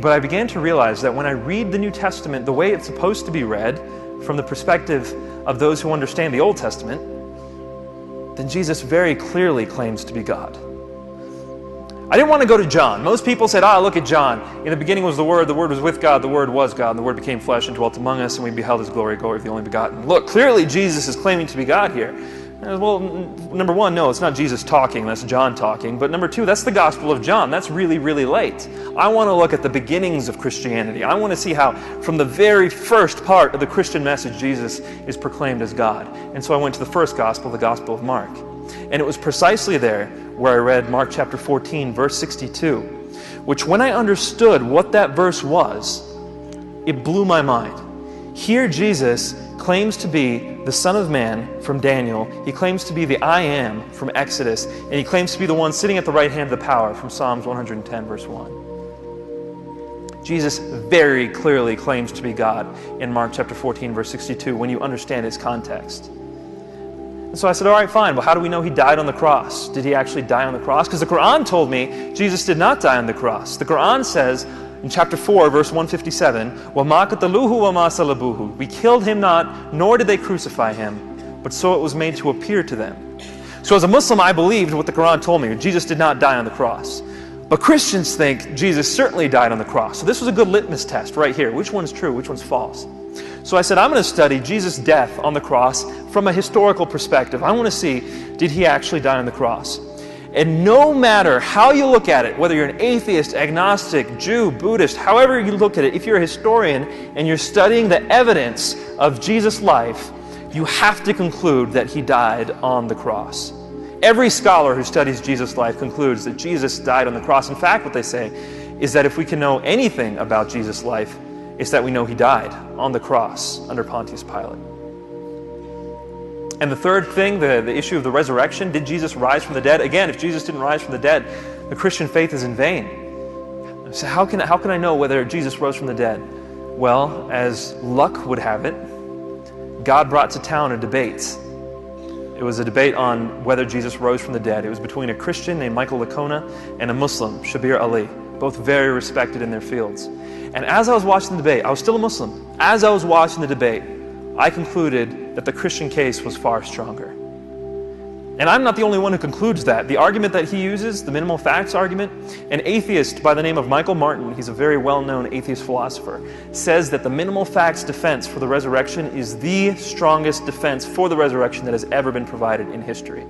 But I began to realize that when I read the New Testament the way it's supposed to be read, from the perspective of those who understand the Old Testament, then Jesus very clearly claims to be God. I didn't want to go to John. Most people said, look at John. In the beginning was the Word was with God, the Word was God, and the Word became flesh and dwelt among us, and we beheld His glory, glory of the only begotten. Look, clearly Jesus is claiming to be God here. Well, number one, no, it's not Jesus talking, that's John talking. But number two, that's the Gospel of John. That's really, really late. I want to look at the beginnings of Christianity. I want to see how, from the very first part of the Christian message, Jesus is proclaimed as God. And so I went to the first Gospel, the Gospel of Mark. And it was precisely there where I read Mark chapter 14, verse 62, which when I understood what that verse was, it blew my mind. Here Jesus claims to be the Son of Man from Daniel. He claims to be the I Am from Exodus. And he claims to be the one sitting at the right hand of the power from Psalms 110, verse 1. Jesus very clearly claims to be God in Mark chapter 14, verse 62, when you understand his context. And so I said, all right, fine. Well, how do we know he died on the cross? Did he actually die on the cross? Because the Quran told me Jesus did not die on the cross. The Quran says in chapter 4, verse 157, وَمَا قَتَلُوهُ وَمَا صَلَبُوهُ. We killed him not, nor did they crucify him, but so it was made to appear to them. So as a Muslim, I believed what the Quran told me. Jesus did not die on the cross. But Christians think Jesus certainly died on the cross. So this was a good litmus test right here. Which one's true? Which one's false? So I said, I'm going to study Jesus' death on the cross from a historical perspective. I want to see, did he actually die on the cross? And no matter how you look at it, whether you're an atheist, agnostic, Jew, Buddhist, however you look at it, if you're a historian and you're studying the evidence of Jesus' life, you have to conclude that he died on the cross. Every scholar who studies Jesus' life concludes that Jesus died on the cross. In fact, what they say is that if we can know anything about Jesus' life, it's that we know he died on the cross under Pontius Pilate. And the third thing, the issue of the resurrection, did Jesus rise from the dead? Again, if Jesus didn't rise from the dead, the Christian faith is in vain. So how can I know whether Jesus rose from the dead? Well, as luck would have it, God brought to town a debate. It was a debate on whether Jesus rose from the dead. It was between a Christian named Michael Licona and a Muslim, Shabir Ali, both very respected in their fields. And as I was watching the debate, I was still a Muslim. As I was watching the debate, I concluded that the Christian case was far stronger. And I'm not the only one who concludes that. The argument that he uses, the minimal facts argument, an atheist by the name of Michael Martin, he's a very well-known atheist philosopher, says that the minimal facts defense for the resurrection is the strongest defense for the resurrection that has ever been provided in history.